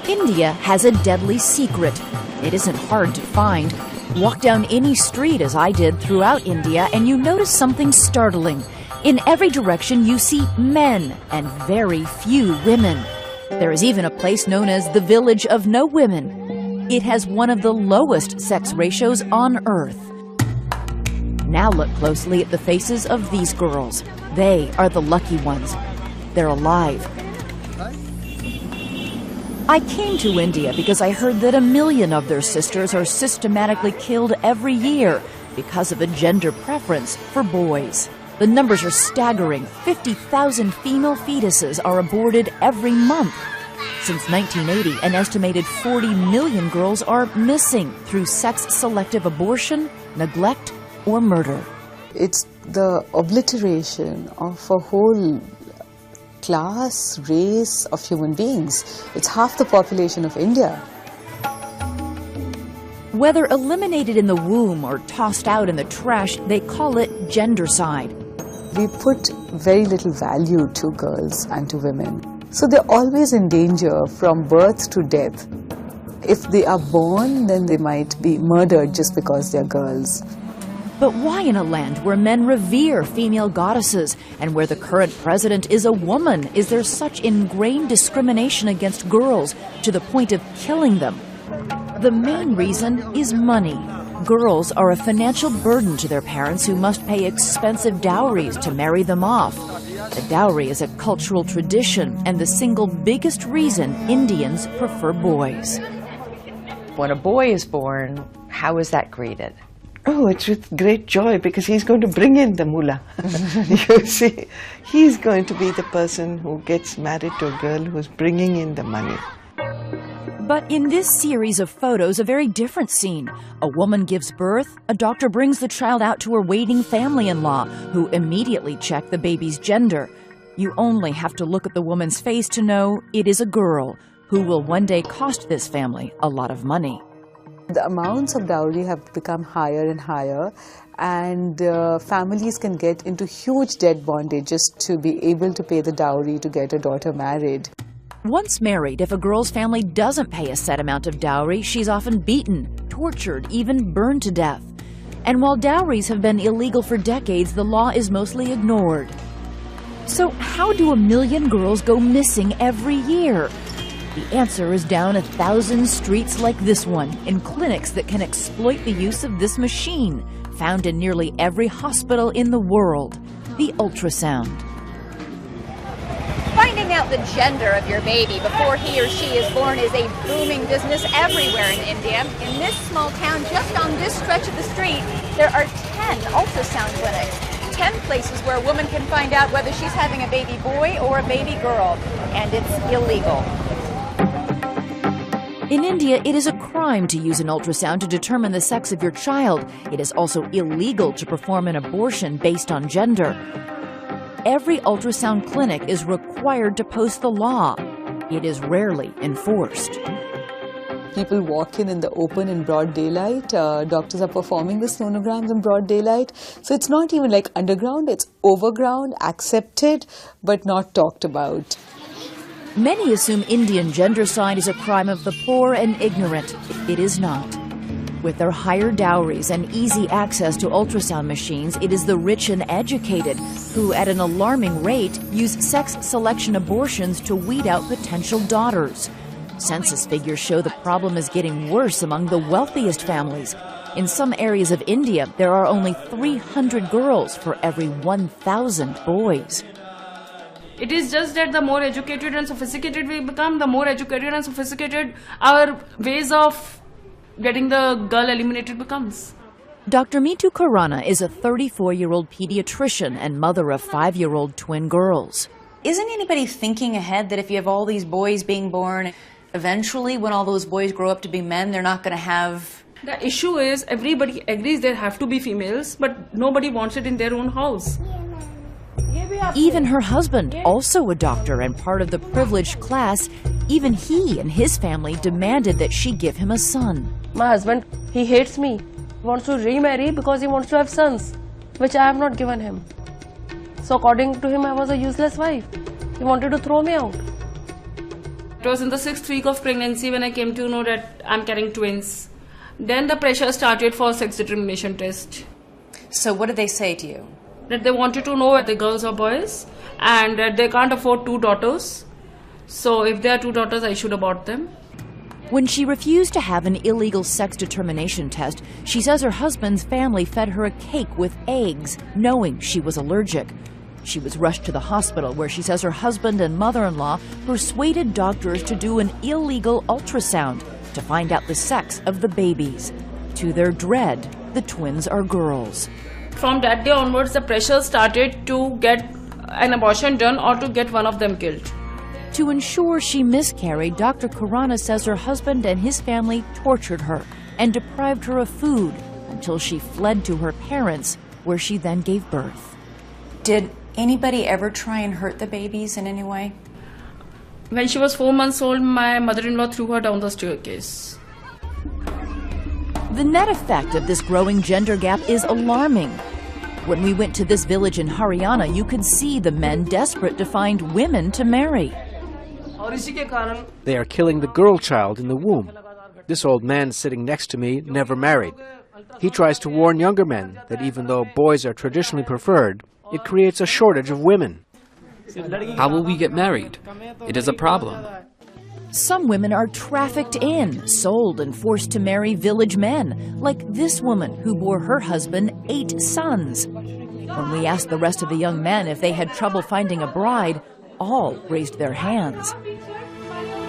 India has a deadly secret. It isn't hard to find. Walk down any street, as I did throughout India, and you notice something startling. In every direction you see men and very few women. There is even a place known as the Village of No Women. It has one of the lowest sex ratios on Earth. Now look closely at the faces of these girls. They are the lucky ones. They're alive. I came to India because I heard that 1 million of their sisters are systematically killed every year because of a gender preference for boys. The numbers are staggering. 50,000 female fetuses are aborted every month. Since 1980, an estimated 40 million girls are missing through sex-selective abortion, neglect, or murder. It's the obliteration of a whole class, race of human beings. It's half the population of India. Whether eliminated in the womb or tossed out in the trash, they call it gendercide. We put very little value to girls and to women. So they're always in danger from birth to death. If they are born, then they might be murdered just because they're girls. But why in a land where men revere female goddesses and where the current president is a woman is there such ingrained discrimination against girls to the point of killing them? The main reason is money. Girls are a financial burden to their parents who must pay expensive dowries to marry them off. The dowry is a cultural tradition and the single biggest reason Indians prefer boys. When a boy is born, how is that greeted? Oh, it's with great joy because he's going to bring in the mullah. You see, he's going to be the person who gets married to a girl who's bringing in the money. But in this series of photos, a very different scene. A woman gives birth, a doctor brings the child out to her waiting family-in-law, who immediately check the baby's gender. You only have to look at the woman's face to know it is a girl, who will one day cost this family a lot of money. The amounts of dowry have become higher and higher, and families can get into huge debt bondage just to be able to pay the dowry to get a daughter married. Once married, if a girl's family doesn't pay a set amount of dowry, she's often beaten, tortured, even burned to death. And while dowries have been illegal for decades, the law is mostly ignored. So how do 1 million girls go missing every year? The answer is down 1,000 streets like this one, in clinics that can exploit the use of this machine, found in nearly every hospital in the world, the ultrasound. Finding out the gender of your baby before he or she is born is a booming business everywhere in India. In this small town, just on this stretch of the street, there are 10 ultrasound clinics. 10 places where a woman can find out whether she's having a baby boy or a baby girl, and it's illegal. In India, it is a crime to use an ultrasound to determine the sex of your child. It is also illegal to perform an abortion based on gender. Every ultrasound clinic is required to post the law. It is rarely enforced. People walk in the open in broad daylight. Doctors are performing the sonograms in broad daylight. So it's not even like underground, it's overground, accepted, but not talked about. Many assume Indian gendercide is a crime of the poor and ignorant. It is not. With their higher dowries and easy access to ultrasound machines, it is the rich and educated who, at an alarming rate, use sex selection abortions to weed out potential daughters. Census figures show the problem is getting worse among the wealthiest families. In some areas of India, there are only 300 girls for every 1,000 boys. It is just that the more educated and sophisticated we become, the more educated and sophisticated our ways of getting the girl eliminated becomes. Dr. Meetu Khurana is a 34-year-old pediatrician and mother of 5-year-old twin girls. Isn't anybody thinking ahead that if you have all these boys being born, eventually when all those boys grow up to be men, they're not going to have... The issue is everybody agrees there have to be females, but nobody wants it in their own house. Even her husband, also a doctor and part of the privileged class, even he and his family demanded that she give him a son. My husband, he hates me. He wants to remarry because he wants to have sons, which I have not given him. So according to him, I was a useless wife. He wanted to throw me out. It was in the 6th week of pregnancy when I came to know that I'm carrying twins. Then the pressure started for sex determination test. So what did they say to you? That they wanted to know whether girls or boys, and that they can't afford 2 daughters. So if there are 2 daughters, I should abort them. When she refused to have an illegal sex determination test, she says her husband's family fed her a cake with eggs, knowing she was allergic. She was rushed to the hospital where she says her husband and mother-in-law persuaded doctors to do an illegal ultrasound to find out the sex of the babies. To their dread, the twins are girls. From that day onwards, the pressure started to get an abortion done or to get one of them killed. To ensure she miscarried, Dr. Khurana says her husband and his family tortured her and deprived her of food until she fled to her parents, where she then gave birth. Did anybody ever try and hurt the babies in any way? When she was 4 months old, my mother-in-law threw her down the staircase. The net effect of this growing gender gap is alarming. When we went to this village in Haryana, you could see the men desperate to find women to marry. They are killing the girl child in the womb. This old man sitting next to me never married. He tries to warn younger men that even though boys are traditionally preferred, it creates a shortage of women. How will we get married? It is a problem. Some women are trafficked in, sold and forced to marry village men, like this woman who bore her husband 8 sons. When we asked the rest of the young men if they had trouble finding a bride, all raised their hands.